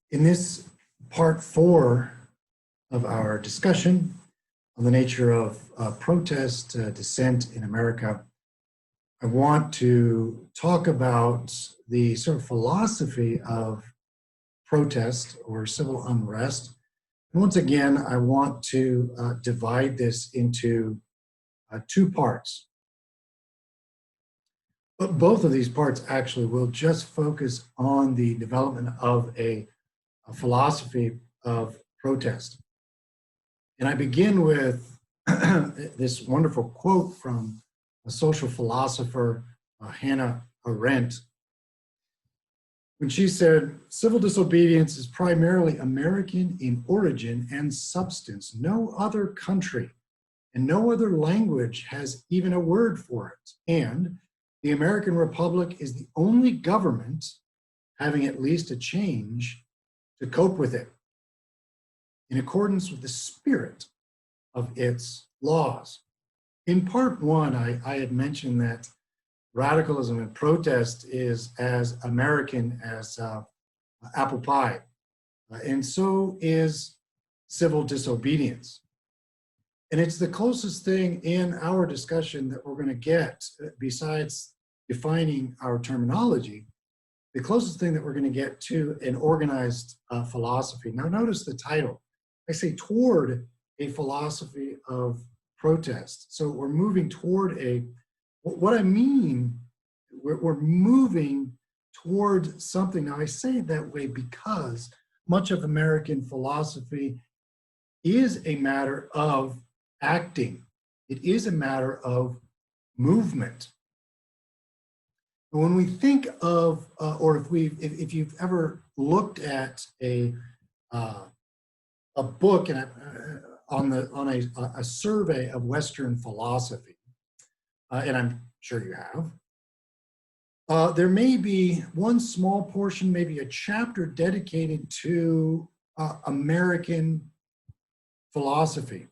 In this part 4 of our discussion on the nature of protest, dissent in America, I want to talk about the sort of philosophy of protest or civil unrest. And once again, I want to divide this into 2 parts. But both of these parts actually will just focus on the development of a philosophy of protest. And I begin with this wonderful quote from a social philosopher, Hannah Arendt, when she said, "Civil disobedience is primarily American in origin and substance. No other country and no other language has even a word for it. And the American Republic is the only government having at least a change to cope with it in accordance with the spirit of its laws." In part 1, I had mentioned that radicalism and protest is as American as apple pie, and so is civil disobedience. And it's the closest thing in our discussion that we're going to get, besides defining our terminology, the closest thing that we're going to get to an organized philosophy. Now notice the title. I say toward a philosophy of protest. So we're moving toward what I mean, we're moving toward something. Now I say it that way because much of American philosophy is a matter of acting. It is a matter of movement. When we think of, or if you've ever looked at a book and on a survey of Western philosophy, and I'm sure you have, there may be one small portion, maybe a chapter dedicated to American philosophy.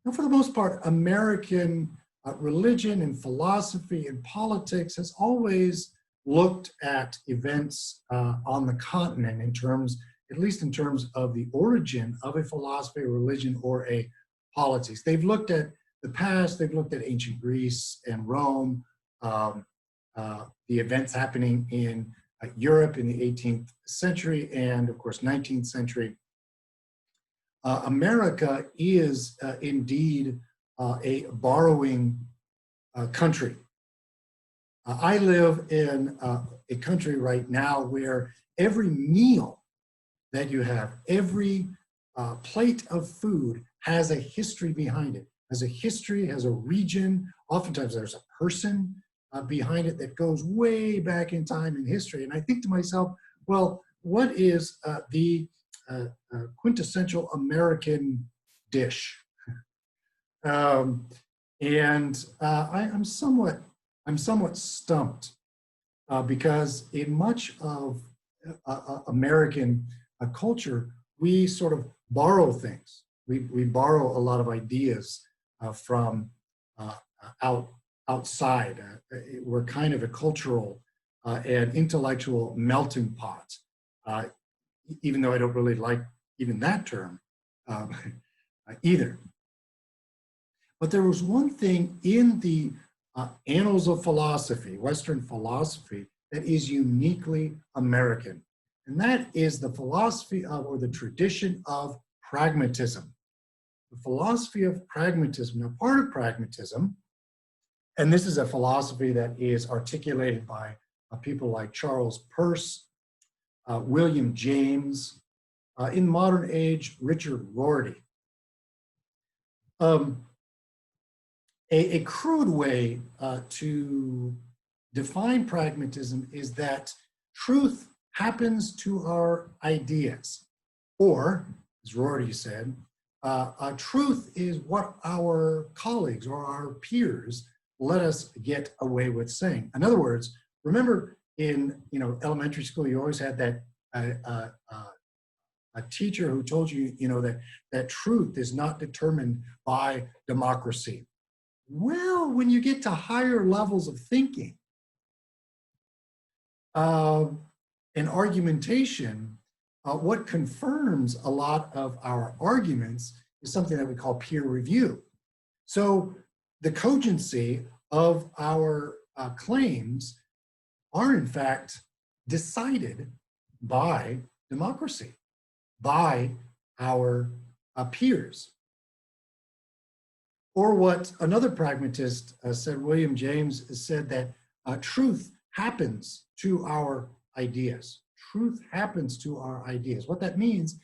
And for the most part, American religion and philosophy and politics has always looked at events on the continent in terms, at least in terms of the origin of a philosophy, a religion, or a politics. They've looked at the past, they've looked at ancient Greece and Rome, the events happening in Europe in the 18th century and, of course, 19th century. America is indeed a borrowing country. I live in a country right now where every meal that you have, every plate of food has a history behind it, has a history, has a region. Oftentimes there's a person behind it that goes way back in time in history. And I think to myself, well, what is the quintessential American dish? I'm somewhat stumped because in much of American culture, we sort of borrow things. We borrow a lot of ideas from outside. We're kind of a cultural and intellectual melting pot, even though I don't really like even that term either. But there was one thing in the annals of philosophy, Western philosophy, that is uniquely American. And that is the philosophy of, or the tradition of, pragmatism. The philosophy of pragmatism. Now, part of pragmatism, and this is a philosophy that is articulated by people like Charles Peirce, William James, in modern age, Richard Rorty. A crude way to define pragmatism is that truth happens to our ideas, or, as Rorty said, truth is what our colleagues or our peers let us get away with saying. In other words, remember in elementary school, you always had that a teacher who told you, that truth is not determined by democracy. Well, when you get to higher levels of thinking and argumentation, what confirms a lot of our arguments is something that we call peer review. So the cogency of our claims are in fact decided by democracy, by our peers. Or what another pragmatist said, William James, said that truth happens to our ideas. Truth happens to our ideas. What that means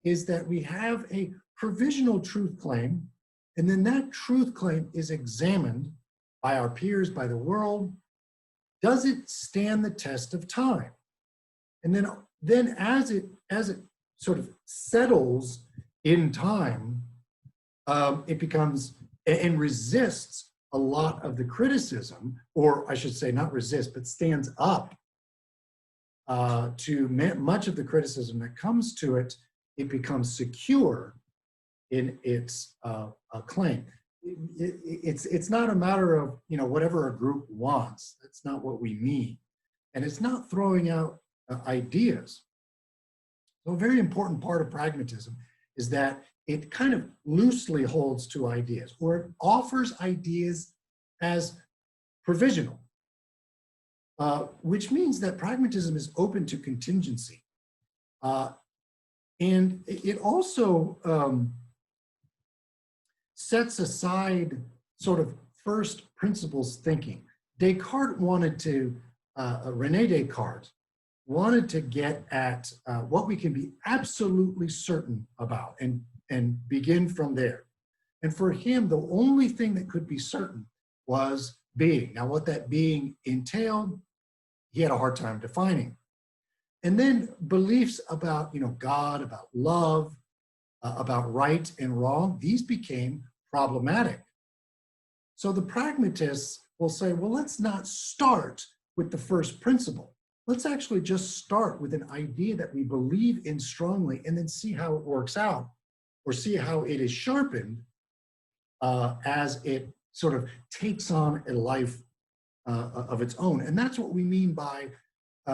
is that we have a provisional truth claim, and then that truth claim is examined by our peers, by the world. Does it stand the test of time? And then as it sort of settles in time, it becomes and resists a lot of the criticism, or I should say not resist, but stands up to much of the criticism that comes to it. It becomes secure in its claim. It's not a matter of, you know, whatever a group wants. That's not what we mean. And it's not throwing out ideas. So a very important part of pragmatism is that it kind of loosely holds to ideas, or it offers ideas as provisional, which means that pragmatism is open to contingency. And it also sets aside sort of first principles thinking. Descartes wanted to, Rene Descartes wanted to get at what we can be absolutely certain about and begin from there. And for him, the only thing that could be certain was being. Now, what that being entailed, he had a hard time defining. And then beliefs about, you know, God, about love, about right and wrong, these became problematic. So the pragmatists will say, well, let's not start with the first principle. Let's actually just start with an idea that we believe in strongly and then see how it works out, or see how it is sharpened as it sort of takes on a life of its own. And that's what we mean by,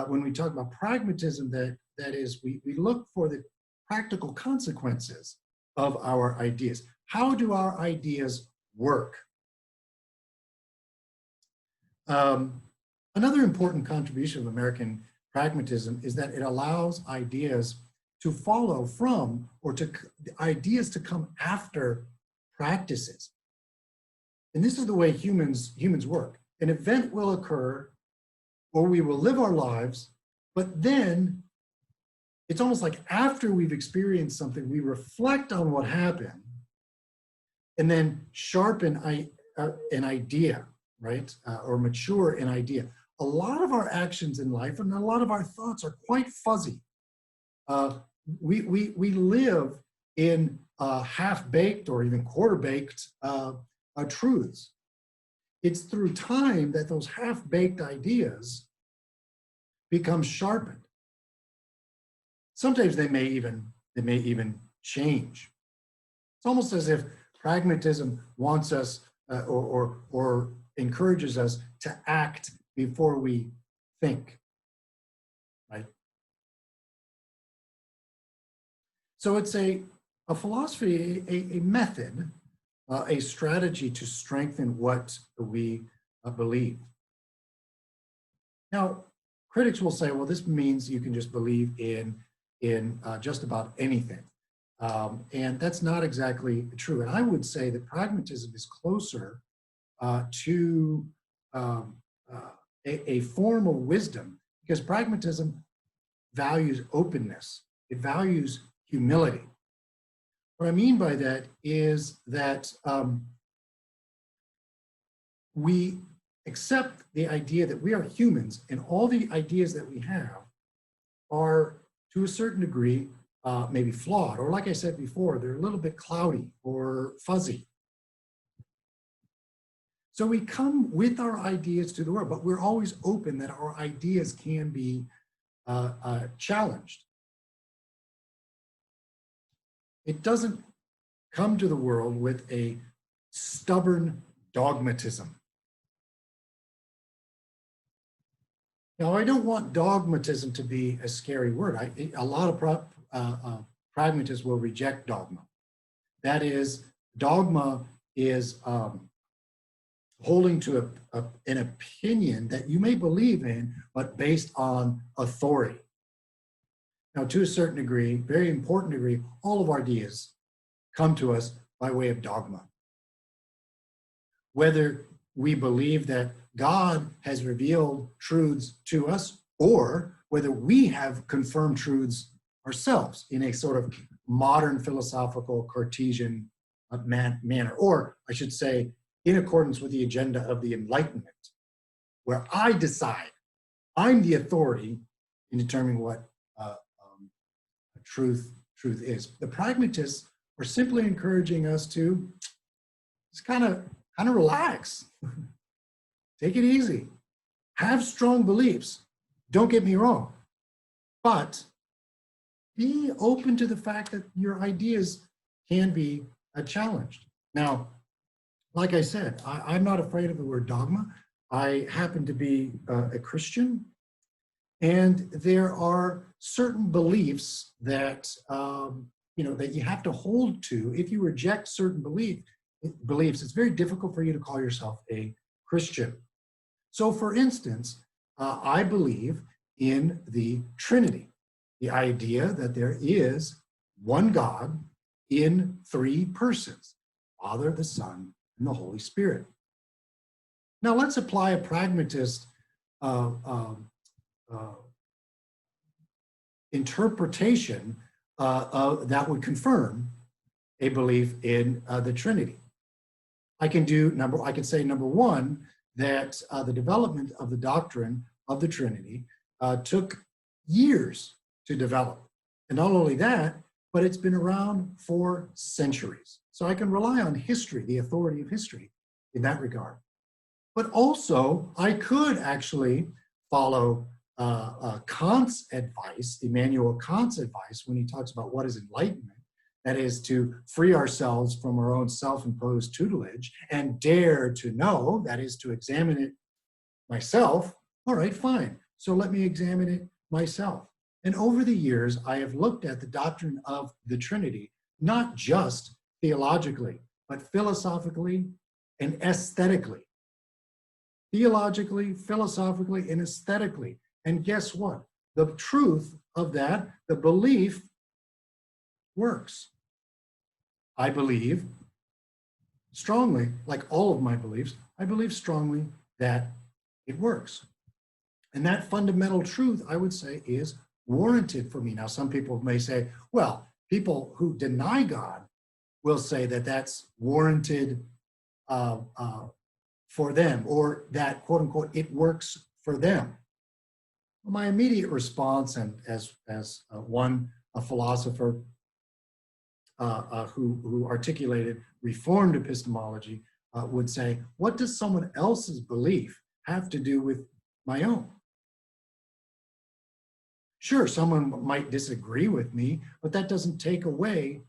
when we talk about pragmatism, that is, we look for the practical consequences of our ideas. How do our ideas work? Another important contribution of American pragmatism is that it allows ideas to follow from, or to ideas to come after practices. And this is the way humans work. An event will occur, or we will live our lives, but then it's almost like after we've experienced something, we reflect on what happened and then sharpen an idea, right? Or mature an idea. A lot of our actions in life and a lot of our thoughts are quite fuzzy. We live in half-baked or even quarter-baked truths. It's through time that those half-baked ideas become sharpened. Sometimes they may even change. It's almost as if pragmatism wants us or encourages us to act before we think, right? So it's a philosophy, a method, a strategy to strengthen what we believe. Now, critics will say, well, this means you can just believe in just about anything. And that's not exactly true. And I would say that pragmatism is closer to a form of wisdom, because pragmatism values openness. It values humility. What I mean by that is that we accept the idea that we are humans, and all the ideas that we have are, to a certain degree, maybe flawed, or like I said before, they're a little bit cloudy or fuzzy. So we come with our ideas to the world, but we're always open that our ideas can be challenged. It doesn't come to the world with a stubborn dogmatism. Now, I don't want dogmatism to be a scary word. A lot of pragmatists will reject dogma. That is, dogma is holding to an opinion that you may believe in, but based on authority. Now, to a certain degree, very important degree, all of our ideas come to us by way of dogma. Whether we believe that God has revealed truths to us, or whether we have confirmed truths ourselves in a sort of modern philosophical Cartesian manner, or I should say, in accordance with the agenda of the Enlightenment, where I decide, I'm the authority in determining what truth is. The pragmatists are simply encouraging us to just kind of relax, take it easy, have strong beliefs. Don't get me wrong, but be open to the fact that your ideas can be challenged. Now, like I said, I'm not afraid of the word dogma. I happen to be a Christian, and there are certain beliefs that that you have to hold to. If you reject certain beliefs, it's very difficult for you to call yourself a Christian. So, for instance, I believe in the Trinity, the idea that there is one God in three persons, Father, the Son, and the Holy Spirit. Now, let's apply a pragmatist interpretation that would confirm a belief in the Trinity. I can say number one, that the development of the doctrine of the Trinity took years to develop. And not only that, but it's been around for centuries. So I can rely on history, the authority of history in that regard. But also, I could actually follow Kant's advice, Immanuel Kant's advice, when he talks about what is enlightenment. That is to free ourselves from our own self-imposed tutelage and dare to know, that is to examine it myself. All right, fine. So let me examine it myself. And over the years, I have looked at the doctrine of the Trinity, not just theologically, but philosophically and aesthetically. Theologically, philosophically, and aesthetically. And guess what? The truth of that, the belief, works. I believe strongly, like all of my beliefs, I believe strongly that it works. And that fundamental truth, I would say, is warranted for me. Now, some people may say, well, people who deny God will say that that's warranted for them, or that, quote unquote, it works for them. Well, my immediate response, and as a philosopher who articulated Reformed epistemology would say, what does someone else's belief have to do with my own? Sure, someone might disagree with me, but that doesn't take away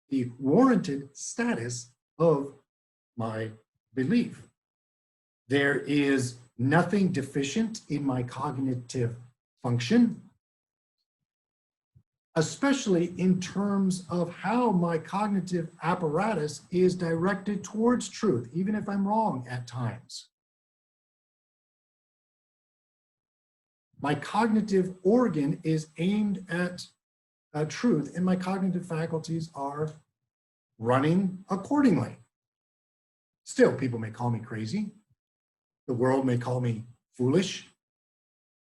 the warranted status of my belief. There is nothing deficient in my cognitive function, especially in terms of how my cognitive apparatus is directed towards truth, even if I'm wrong at times. My cognitive organ is aimed at truth, and my cognitive faculties are running accordingly. Still, people may call me crazy. The world may call me foolish,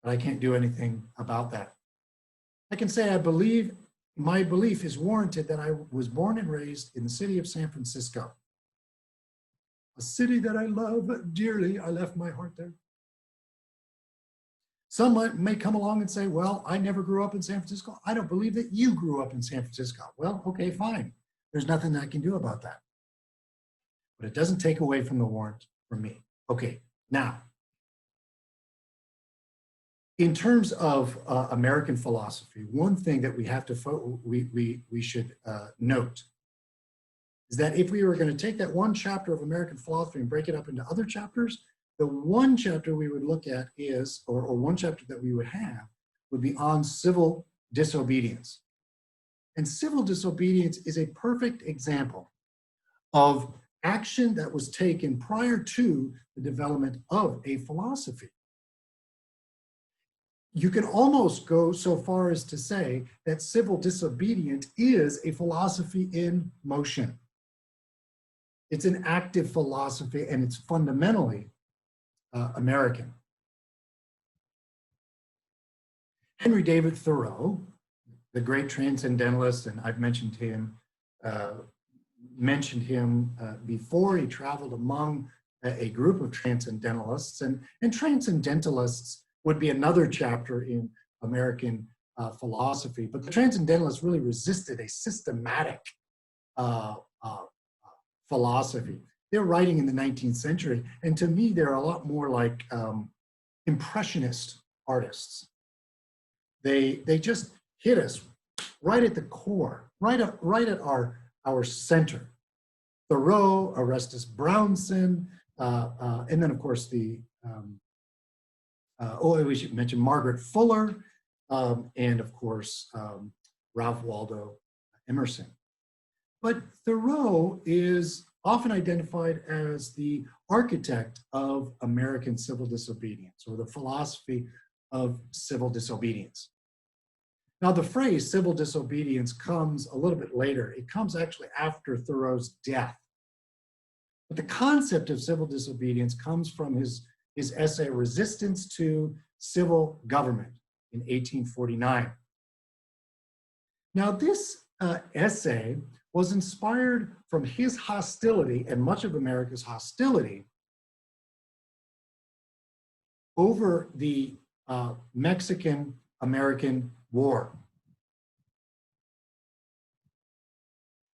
but I can't do anything about that. I can say I believe, my belief is warranted that I was born and raised in the city of San Francisco, a city that I love dearly. I left my heart there. Some may come along and say, well, I never grew up in San Francisco. I don't believe that you grew up in San Francisco. Well, okay, fine. There's nothing that I can do about that. But it doesn't take away from the warrant from me. Okay, now, in terms of American philosophy, one thing that we have to we should note is that if we were going to take that one chapter of American philosophy and break it up into other chapters, the one chapter we would look at is, or one chapter that we would have, would be on civil disobedience. And civil disobedience is a perfect example of action that was taken prior to the development of a philosophy. You can almost go so far as to say that civil disobedience is a philosophy in motion. It's an active philosophy, and it's fundamentally American. Henry David Thoreau, the great transcendentalist, and I've mentioned him before. He traveled among a group of transcendentalists, and transcendentalists would be another chapter in American philosophy. But the transcendentalists really resisted a systematic philosophy. They're writing in the 19th century, and to me, they're a lot more like impressionist artists. They just hit us right at the core, right at our center. Thoreau, Orestes Brownson, and then of course we should mention Margaret Fuller, and of course Ralph Waldo Emerson. But Thoreau is often identified as the architect of American civil disobedience, or the philosophy of civil disobedience. Now, the phrase civil disobedience comes a little bit later. It comes actually after Thoreau's death. But the concept of civil disobedience comes from his essay, Resistance to Civil Government, in 1849. Now, this essay was inspired from his hostility and much of America's hostility over the Mexican-American War.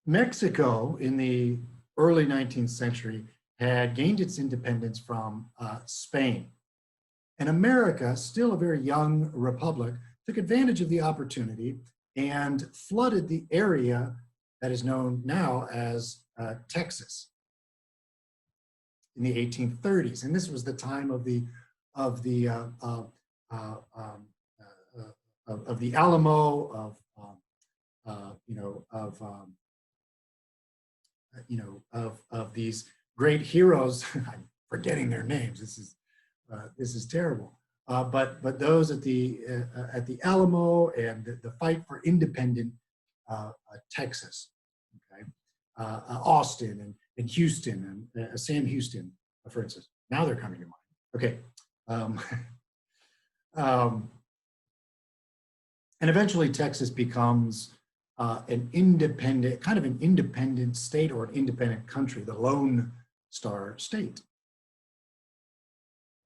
Mexico in the early 19th century had gained its independence from Spain. And America, still a very young republic, took advantage of the opportunity and flooded the area that is known now as Texas in the 1830s. And this was the time of the Alamo, of these great heroes. I'm forgetting their names. This is terrible. But those at the Alamo, and the fight for independent Texas, okay, Austin and Houston, and Sam Houston, for instance. Now they're coming to mind. Okay. And eventually Texas becomes an independent state, or an independent country, the Lone Star State.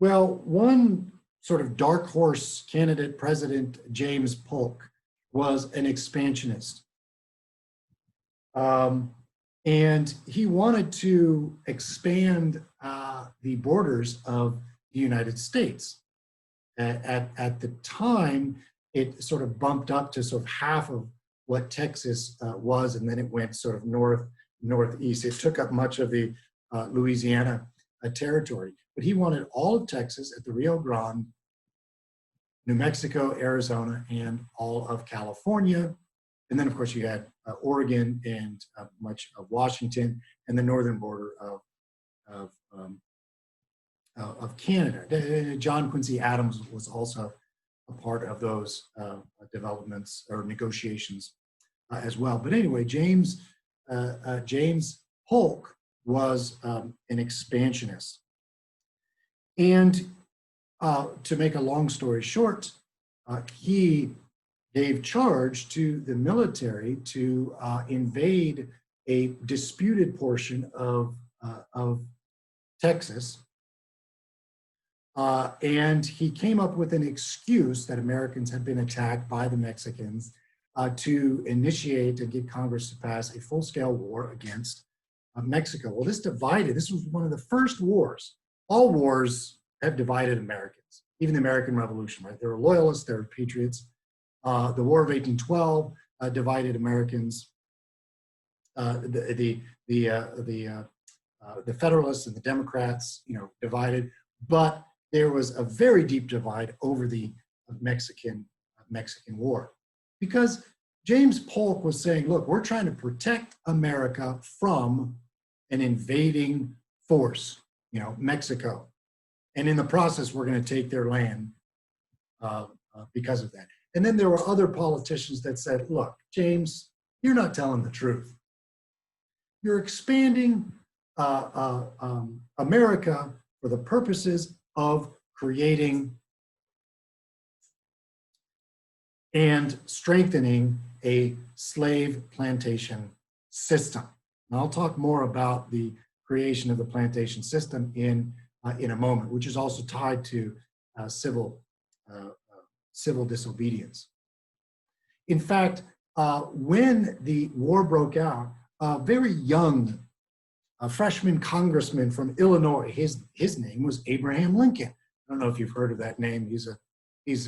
Well, one sort of dark horse candidate, President James Polk, was an expansionist. And he wanted to expand the borders of the United States. At the time, it sort of bumped up to sort of half of what Texas was, and then it went sort of northeast. It took up much of the Louisiana territory. But he wanted all of Texas at the Rio Grande, New Mexico, Arizona, and all of California. And then, of course, you had Oregon and much of Washington, and the northern border of Canada. John Quincy Adams was also a part of those developments or negotiations as well. But anyway, James Polk was an expansionist. And to make a long story short, he gave charge to the military to invade a disputed portion of Texas. And he came up with an excuse that Americans had been attacked by the Mexicans to initiate and get Congress to pass a full-scale war against Mexico. Well, this was one of the first wars. All wars have divided Americans, even the American Revolution, right? There were loyalists, there were patriots. The War of 1812 divided Americans. The Federalists and the Democrats, divided. But there was a very deep divide over the Mexican War, because James Polk was saying, look, we're trying to protect America from an invading force, Mexico. And in the process, we're going to take their land because of that. And then there were other politicians that said, look, James, you're not telling the truth. You're expanding America for the purposes of creating and strengthening a slave plantation system. And I'll talk more about the creation of the plantation system in a moment, which is also tied to civil disobedience. In fact, when the war broke out, a very young freshman congressman from Illinois, his name was Abraham Lincoln. I don't know if you've heard of that name. He's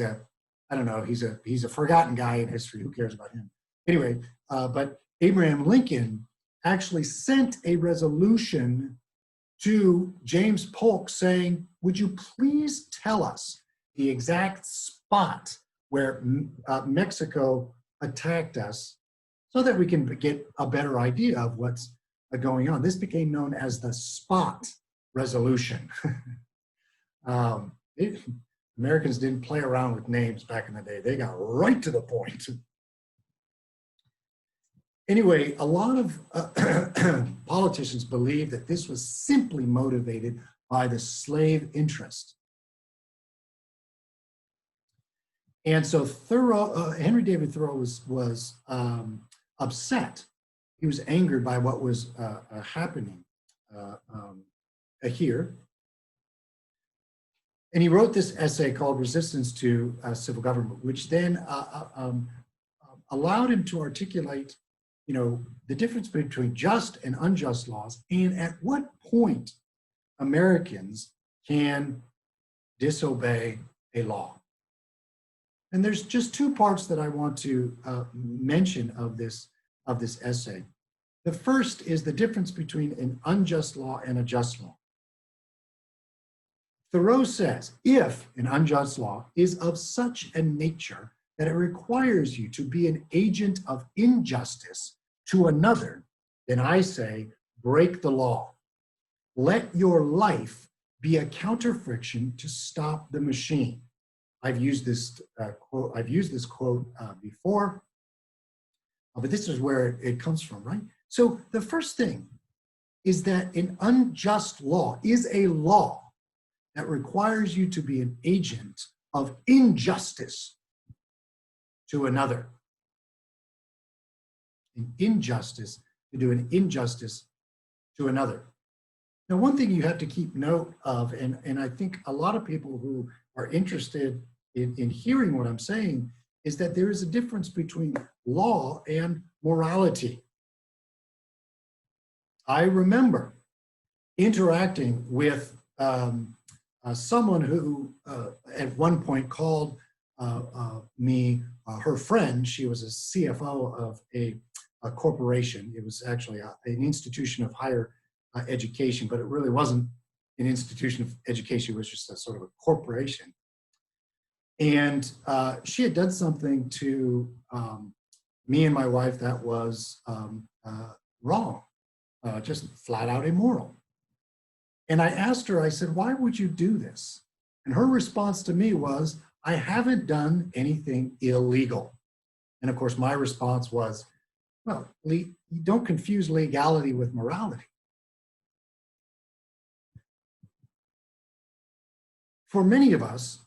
a forgotten guy in history. Who cares about him? Anyway, but Abraham Lincoln actually sent a resolution to James Polk saying, would you please tell us the exact spot where Mexico attacked us so that we can get a better idea of what's going on. This became known as the Spot Resolution. Americans didn't play around with names back in the day. They got right to the point. Anyway, a lot of politicians believe that this was simply motivated by the slave interest. And so Henry David Thoreau was upset. He was angered by what was happening here. And he wrote this essay called Resistance to Civil Government, which then allowed him to articulate, the difference between just and unjust laws, and at what point Americans can disobey a law. And there's just two parts that I want to mention of this essay. The first is the difference between an unjust law and a just law. Thoreau says, if an unjust law is of such a nature that it requires you to be an agent of injustice to another, then I say, break the law. Let your life be a counter-friction to stop the machine. I've used this quote before, but this is where it comes from, right? So the first thing is that an unjust law is a law that requires you to be an agent of injustice to another. An injustice, to do an injustice to another. Now, one thing you have to keep note of, and I think a lot of people who are interested in hearing what I'm saying, is that there is a difference between law and morality. I remember interacting with someone who at one point called me her friend. She was a CFO of a corporation. It was actually an institution of higher education, but it really wasn't an institution of education. It was just a sort of a corporation. And she had done something to me and my wife that was wrong, just flat out immoral. And I asked her, I said, why would you do this? And her response to me was, I haven't done anything illegal. And of course, my response was, well, you don't confuse legality with morality. For many of us,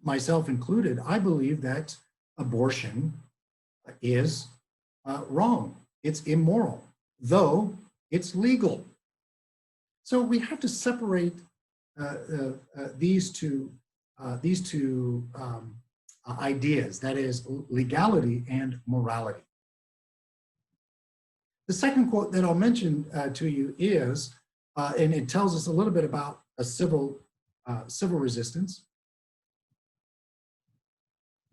myself included, I believe that abortion is wrong. It's immoral, though it's legal. So we have to separate these two ideas, that is legality and morality. The second quote that I'll mention to you is, and it tells us a little bit about a civil resistance,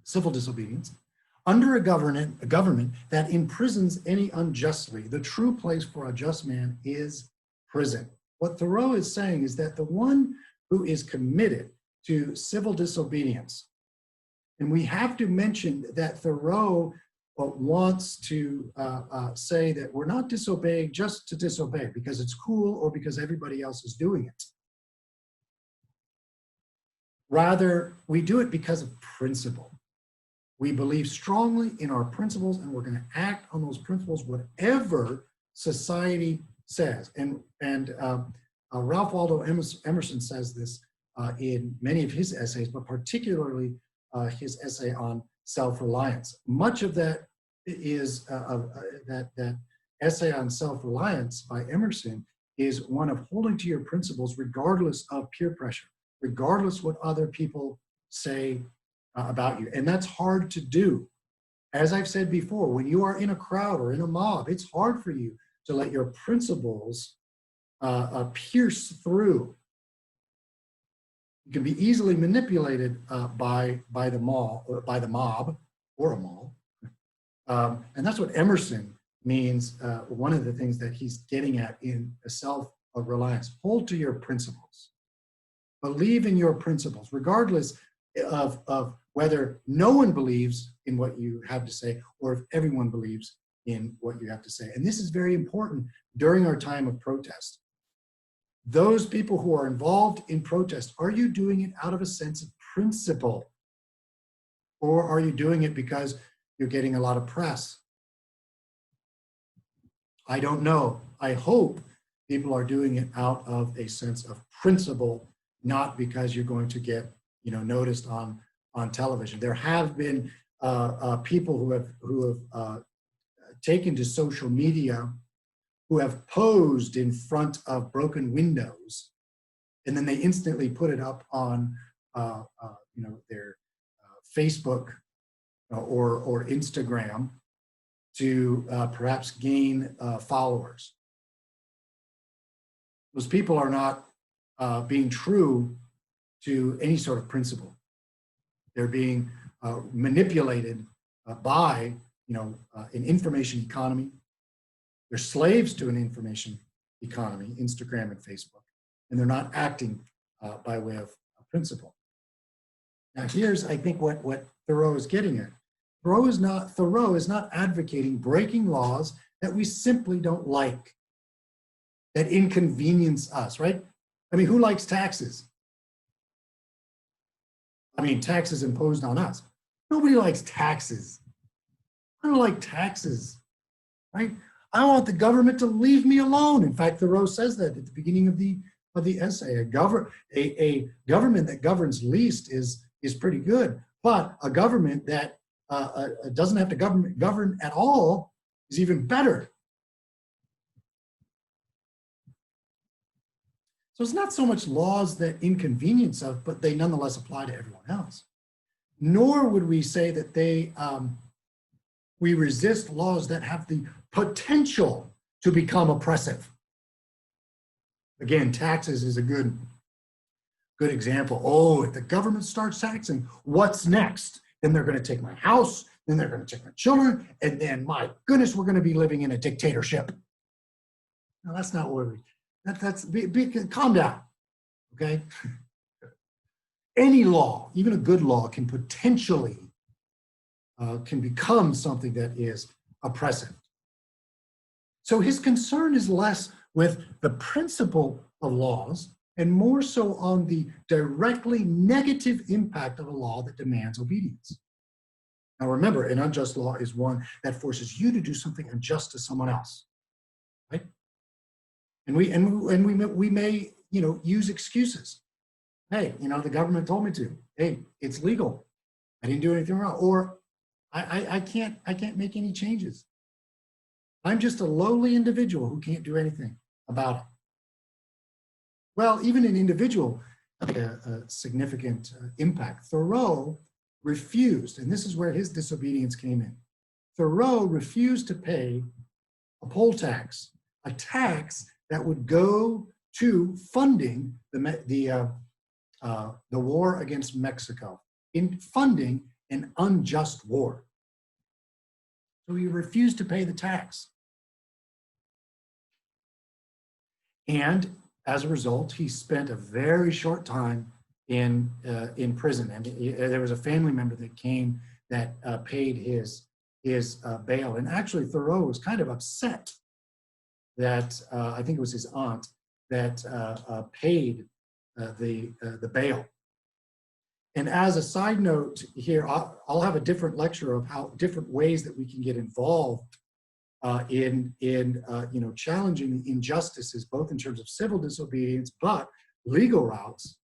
civil disobedience. Under a government that imprisons any unjustly, the true place for a just man is prison. What Thoreau is saying is that the one who is committed to civil disobedience And we have to mention that Thoreau wants to say that we're not disobeying just to disobey because it's cool or because everybody else is doing it. Rather, we do it because of principle. We believe strongly in our principles and we're going to act on those principles, whatever society says. And Ralph Waldo Emerson says this in many of his essays, but particularly his essay on self-reliance. Much of that is that essay on self-reliance by Emerson is one of holding to your principles regardless of peer pressure, regardless what other people say about you. And that's hard to do. As I've said before, when you are in a crowd or in a mob, it's hard for you to let your principles pierce through. You can be easily manipulated by the mob or a mall. And that's what Emerson means. One of the things that he's getting at in self-reliance. Hold to your principles. Believe in your principles, regardless of whether no one believes in what you have to say or if everyone believes in what you have to say. And this is very important during our time of protest. Those people who are involved in protest, are you doing it out of a sense of principle? Or are you doing it because you're getting a lot of press? I don't know. I hope people are doing it out of a sense of principle, not because you're going to get noticed on television. There have been people who have taken to social media who have posed in front of broken windows, and then they instantly put it up on their Facebook or Instagram to perhaps gain followers. Those people are not being true to any sort of principle. They're being manipulated by an information economy. They're slaves to an information economy, Instagram and Facebook, and they're not acting by way of principle. Now here's, I think, what Thoreau is getting at. Thoreau is not advocating breaking laws that we simply don't like, that inconvenience us, right? I mean, who likes taxes? I mean, taxes imposed on us. Nobody likes taxes. I don't like taxes, right? I want the government to leave me alone. In fact, Thoreau says that at the beginning of the essay. A government that governs least is pretty good, but a government that doesn't have to govern at all is even better. So it's not so much laws that inconvenience us, but they nonetheless apply to everyone else. Nor would we say that we resist laws that have the potential to become oppressive. Again, taxes is a good example. Oh, if the government starts taxing, what's next? Then they're going to take my house, then they're going to take my children, and then, my goodness, we're going to be living in a dictatorship. No, that's not what calm down, okay? Any law, even a good law, can potentially can become something that is oppressive. So his concern is less with the principle of laws and more so on the directly negative impact of a law that demands obedience. Now remember, an unjust law is one that forces you to do something unjust to someone else, right? And we may use excuses. Hey, the government told me to. Hey, it's legal. I didn't do anything wrong. Or I can't make any changes. I'm just a lowly individual who can't do anything about it. Well, even an individual had a significant impact. Thoreau refused, and this is where his disobedience came in. Thoreau refused to pay a poll tax, a tax that would go to funding the war against Mexico, in funding an unjust war. So he refused to pay the tax. And as a result, he spent a very short time in prison, and there was a family member that came that paid his bail. And actually, Thoreau was kind of upset that I think it was his aunt that paid the bail. And as a side note here, I'll have a different lecture of how different ways that we can get involved in challenging the injustices, both in terms of civil disobedience, but legal routes,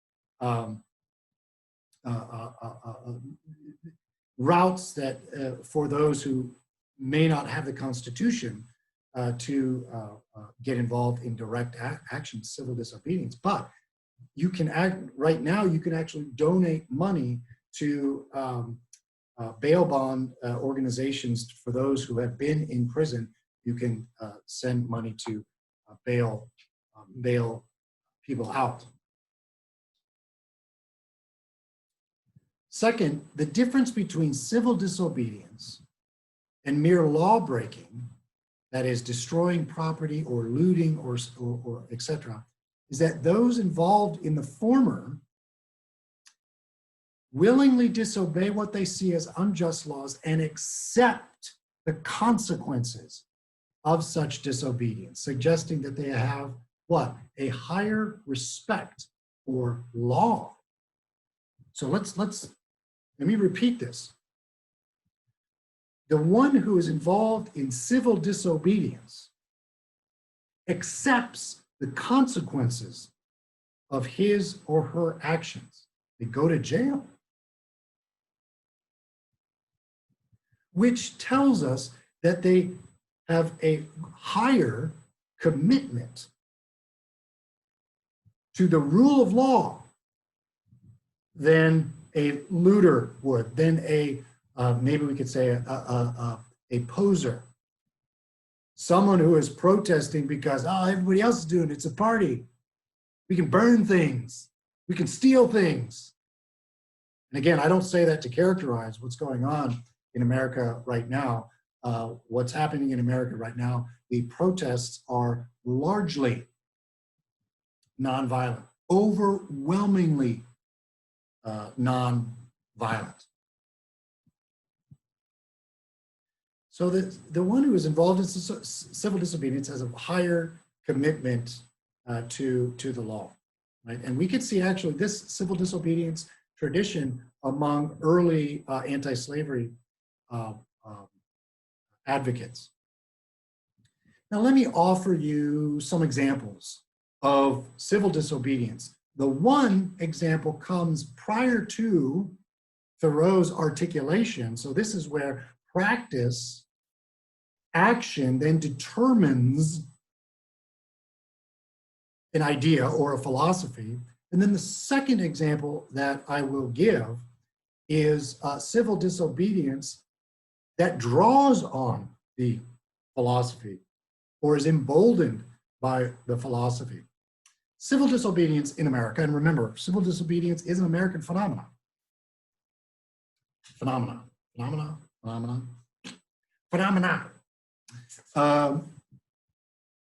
routes that for those who may not have the Constitution to get involved in direct action, civil disobedience. But you can right now, you can actually donate money to bail bond organizations for those who have been in prison. You can send money to bail people out. Second, the difference between civil disobedience and mere law breaking, that is destroying property or looting or etc., is that those involved in the former willingly disobey what they see as unjust laws and accept the consequences of such disobedience, suggesting that they have what? A higher respect for law. So let me repeat this. The one who is involved in civil disobedience accepts the consequences of his or her actions. They go to jail, which tells us that they have a higher commitment to the rule of law than a looter would, than a maybe we could say a poser. Someone who is protesting because, oh, everybody else is doing it, it's a party. We can burn things. We can steal things. And again, I don't say that to characterize what's going on in America right now. What's happening in America right now, the protests are largely nonviolent, overwhelmingly nonviolent. So the one who is involved in civil disobedience has a higher commitment to the law, right? And we could see actually this civil disobedience tradition among early anti-slavery advocates. Now let me offer you some examples of civil disobedience. The one example comes prior to Thoreau's articulation. So this is where practice, action then determines an idea or a philosophy. And then the second example that I will give is civil disobedience that draws on the philosophy or is emboldened by the philosophy. Civil disobedience in America, and remember, civil disobedience is an American phenomenon.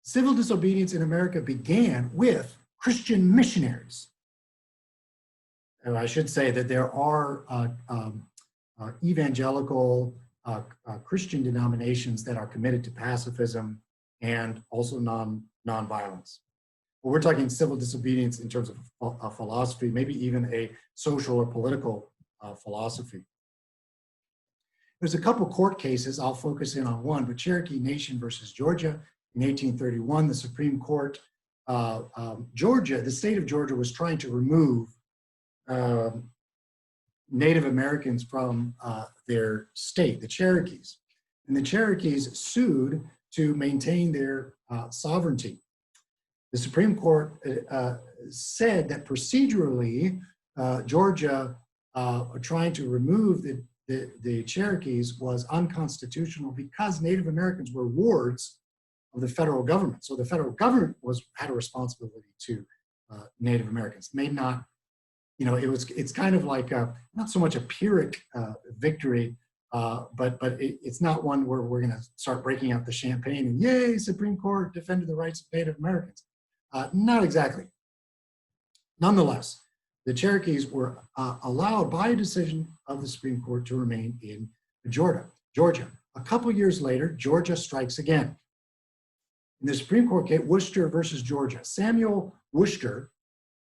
Civil disobedience in America began with Christian missionaries. And I should say that there are evangelical Christian denominations that are committed to pacifism and also nonviolence. But we're talking civil disobedience in terms of a philosophy, maybe even a social or political philosophy. There's a couple court cases, I'll focus in on one, but Cherokee Nation versus Georgia in 1831, the Supreme Court, Georgia, the state of Georgia was trying to remove Native Americans from their state, the Cherokees. And the Cherokees sued to maintain their sovereignty. The Supreme Court said that procedurally, Georgia trying to remove the Cherokees was unconstitutional because Native Americans were wards of the federal government. So the federal government had a responsibility to Native Americans. May not, it's kind of like not so much a Pyrrhic victory, but it's not one where we're going to start breaking out the champagne and yay, Supreme Court defended the rights of Native Americans. Not exactly. Nonetheless, the Cherokees were allowed by a decision of the Supreme Court to remain in Georgia. A couple years later, Georgia strikes again. In the Supreme Court case, Worcester versus Georgia, Samuel Worcester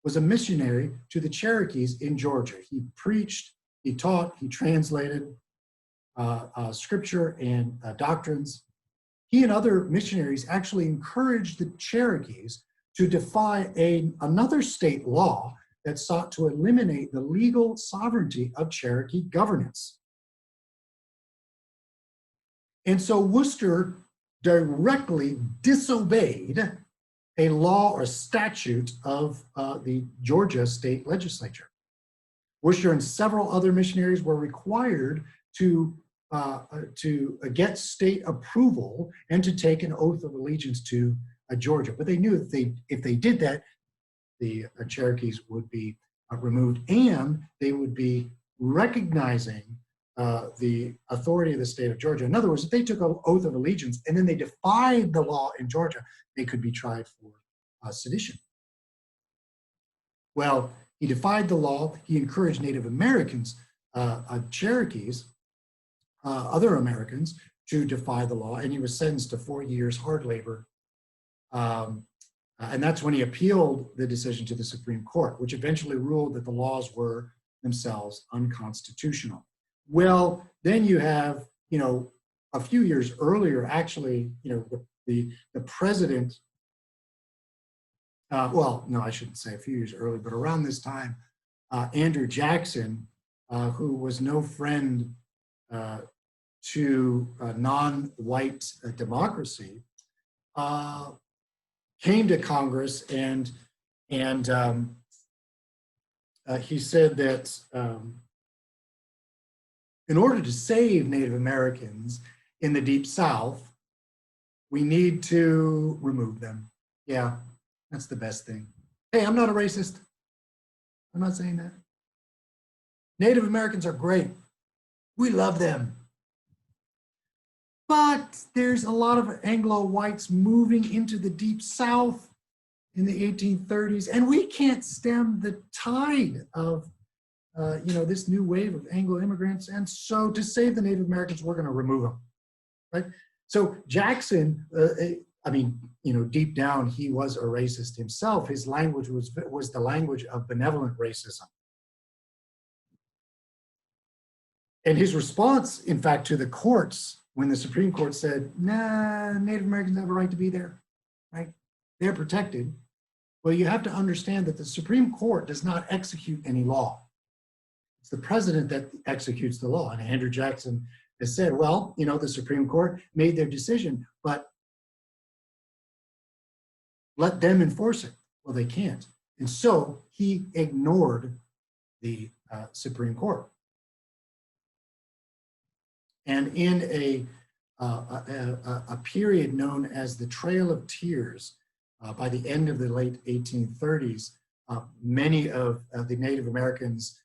was a missionary to the Cherokees in Georgia. He preached, he taught, he translated scripture and doctrines. He and other missionaries actually encouraged the Cherokees to defy another state law that sought to eliminate the legal sovereignty of Cherokee governance. And so Worcester directly disobeyed a law or statute of the Georgia state legislature. Worcester and several other missionaries were required to get state approval and to take an oath of allegiance to Georgia. But they knew that if they did that, the Cherokees would be removed, and they would be recognizing the authority of the state of Georgia. In other words, if they took an oath of allegiance and then they defied the law in Georgia, they could be tried for sedition. Well, he defied the law. He encouraged Native Americans, Cherokees, other Americans, to defy the law, and he was sentenced to 4 years hard labor. And that's when he appealed the decision to the Supreme Court, which eventually ruled that the laws were themselves unconstitutional. Well, then you have, a few years earlier, actually, the president, well, no, I shouldn't say a few years early, but around this time, Andrew Jackson, who was no friend to non-white democracy, came to Congress and he said that in order to save Native Americans in the Deep South, we need to remove them. Yeah, that's the best thing. Hey, I'm not a racist. I'm not saying that. Native Americans are great. We love them. But there's a lot of Anglo-whites moving into the Deep South in the 1830s, and we can't stem the tide of this new wave of Anglo immigrants. And so to save the Native Americans, we're going to remove them, right? So Jackson, deep down, he was a racist himself. His language was the language of benevolent racism. And his response, in fact, to the courts, when the Supreme Court said, nah, Native Americans have a right to be there, right? They're protected. Well, you have to understand that the Supreme Court does not execute any law. It's the president that executes the law. And Andrew Jackson has said, well, the Supreme Court made their decision, but let them enforce it. Well, they can't. And so he ignored the Supreme Court. And in a period known as the Trail of Tears, by the end of the late 1830s, many of the Native Americans,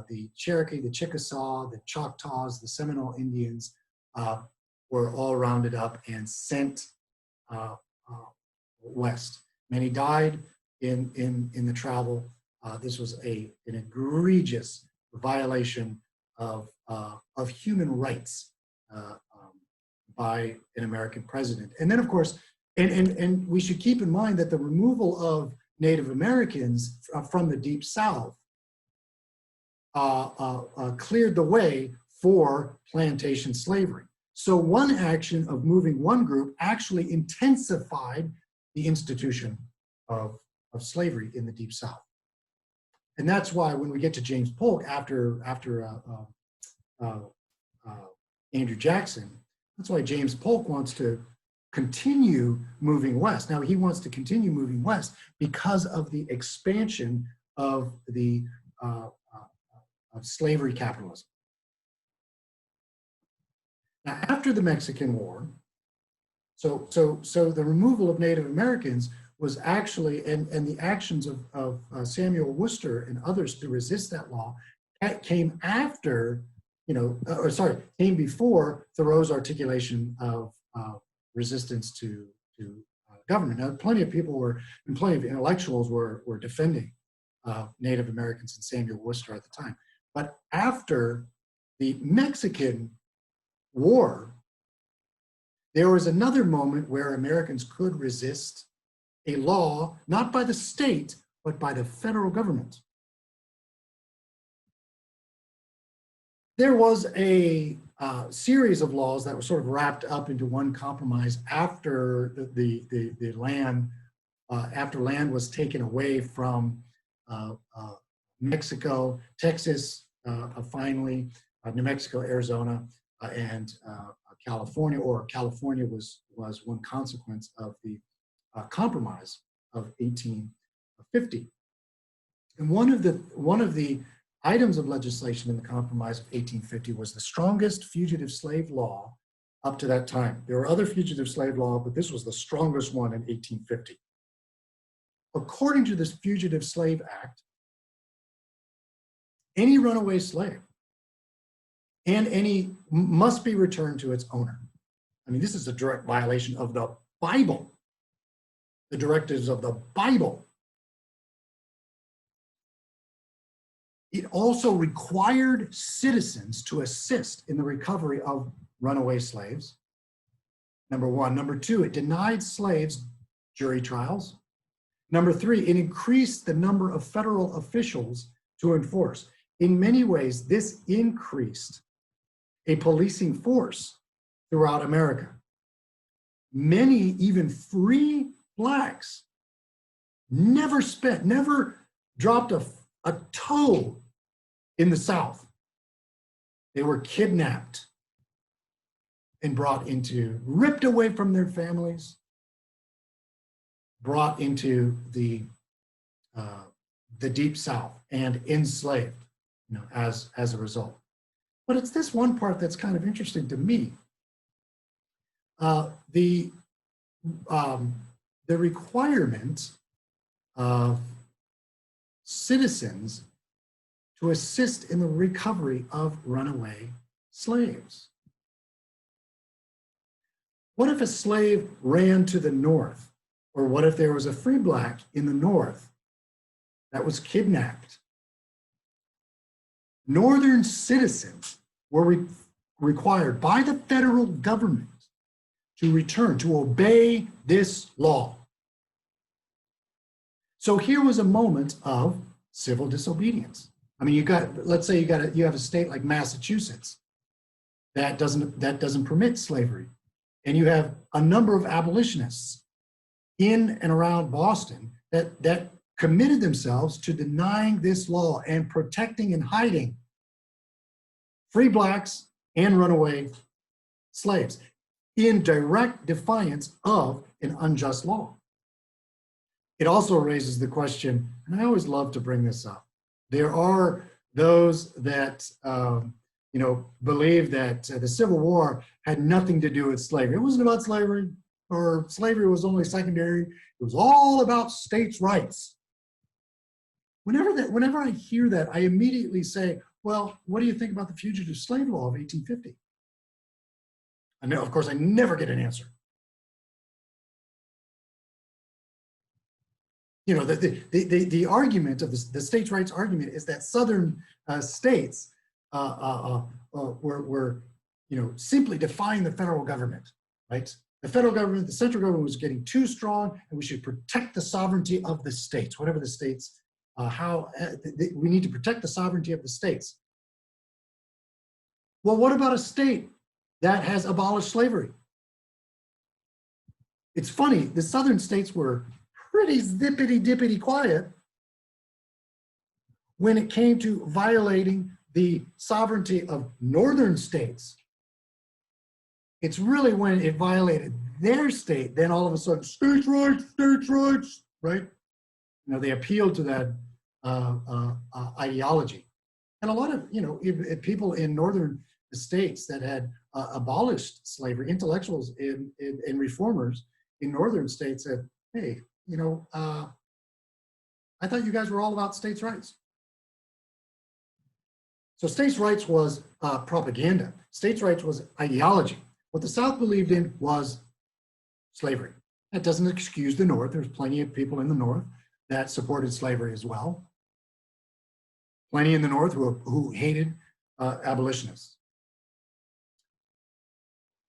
the Cherokee, the Chickasaw, the Choctaws, the Seminole Indians, were all rounded up and sent west. Many died in the travel. This was an egregious violation of human rights by an American president. And then, of course, and we should keep in mind that the removal of Native Americans from the Deep South cleared the way for plantation slavery. So one action of moving one group actually intensified the institution of slavery in the Deep South. And that's why when we get to James Polk after Andrew Jackson, that's why James Polk wants to continue moving west. Now, he wants to continue moving west because of the expansion of the of slavery capitalism. Now, after the Mexican War, so the removal of Native Americans was actually, and the actions of Samuel Worcester and others to resist that law, that came after, came before Thoreau's articulation of resistance to government. Now, plenty of people and plenty of intellectuals were defending Native Americans and Samuel Worcester at the time. But after the Mexican War, there was another moment where Americans could resist a law, not by the state, but by the federal government. There was a series of laws that were sort of wrapped up into one compromise after the land, after land was taken away from Mexico, Texas, finally, New Mexico, Arizona, and California, or California was one consequence of the compromise of 1850. And one of the items of legislation in the compromise of 1850 was the strongest fugitive slave law up to that time. There were other fugitive slave laws, but this was the strongest one in 1850. According to this Fugitive Slave Act, any runaway slave and any must be returned to its owner. I mean, this is a direct violation of the Bible, the directives of the Bible. It also required citizens to assist in the recovery of runaway slaves, number one. Number two, it denied slaves jury trials. Number three, it increased the number of federal officials to enforce. In many ways, this increased a policing force throughout America. Many, even free blacks, never dropped a toe in the South. They were kidnapped and ripped away from their families, brought into the Deep South and enslaved, as a result. But it's this one part that's kind of interesting to me. The requirement of citizens to assist in the recovery of runaway slaves. What if a slave ran to the north? Or what if there was a free black in the north that was kidnapped? Northern citizens were required by the federal government to obey this law. So here was a moment of civil disobedience. I mean, let's say you have a state like Massachusetts that doesn't permit slavery, and you have a number of abolitionists in and around Boston that committed themselves to denying this law and protecting and hiding free blacks and runaway slaves in direct defiance of an unjust law. It also raises the question, and I always love to bring this up. There are those that believe that the Civil War had nothing to do with slavery. It wasn't about slavery, or slavery was only secondary. It was all about states' rights. Whenever I hear that, I immediately say, well, what do you think about the Fugitive Slave Law of 1850? And of course, I never get an answer. The argument of the states' rights argument is that Southern states were simply defying the federal government, right? The federal government, the central government was getting too strong, and we should protect the sovereignty of the states, whatever the states, we need to protect the sovereignty of the states. Well, what about a state that has abolished slavery? It's funny, the Southern states were pretty zippity-dippity quiet when it came to violating the sovereignty of Northern states. It's really when it violated their state, then all of a sudden, states' rights, right? They appealed to that ideology. And a lot of, if people in Northern states that had abolished slavery, intellectuals and reformers in Northern states said, hey, I thought you guys were all about states' rights. So states' rights was propaganda. States' rights was ideology. What the South believed in was slavery. That doesn't excuse the North. There's plenty of people in the North that supported slavery as well. plenty in the North who hated abolitionists.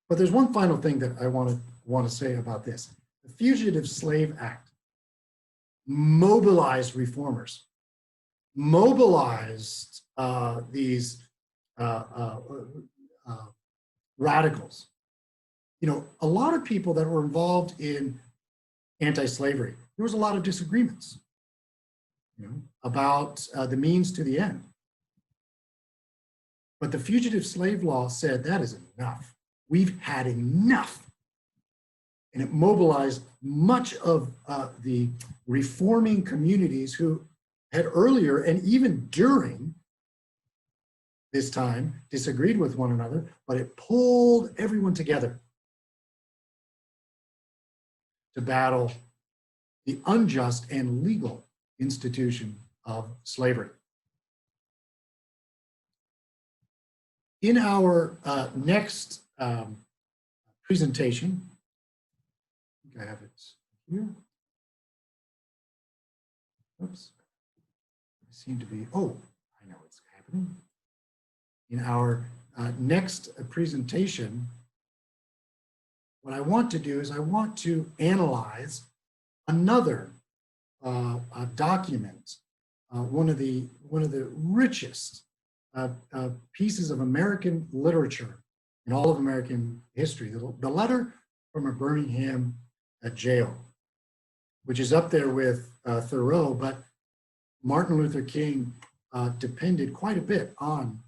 But there's one final thing that I want to say about this. The Fugitive Slave Act mobilized reformers, mobilized these radicals. You know, a lot of people that were involved in anti-slavery, there was a lot of disagreements, you know, about the means to the end. But the fugitive slave law said that is enough. We've had enough. And it mobilized much of the reforming communities who had earlier and even during this time disagreed with one another, but it pulled everyone together to battle the unjust and legal institution of slavery. In our next presentation, I think I have it here. Oops. I seem to be, oh, I know what's happening. In our next presentation, what I want to do is I want to analyze another document, one of the richest pieces of American literature in all of American history, the letter from a Birmingham jail, which is up there with Thoreau, but Martin Luther King depended quite a bit on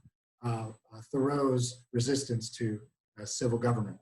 Thoreau's resistance to civil government.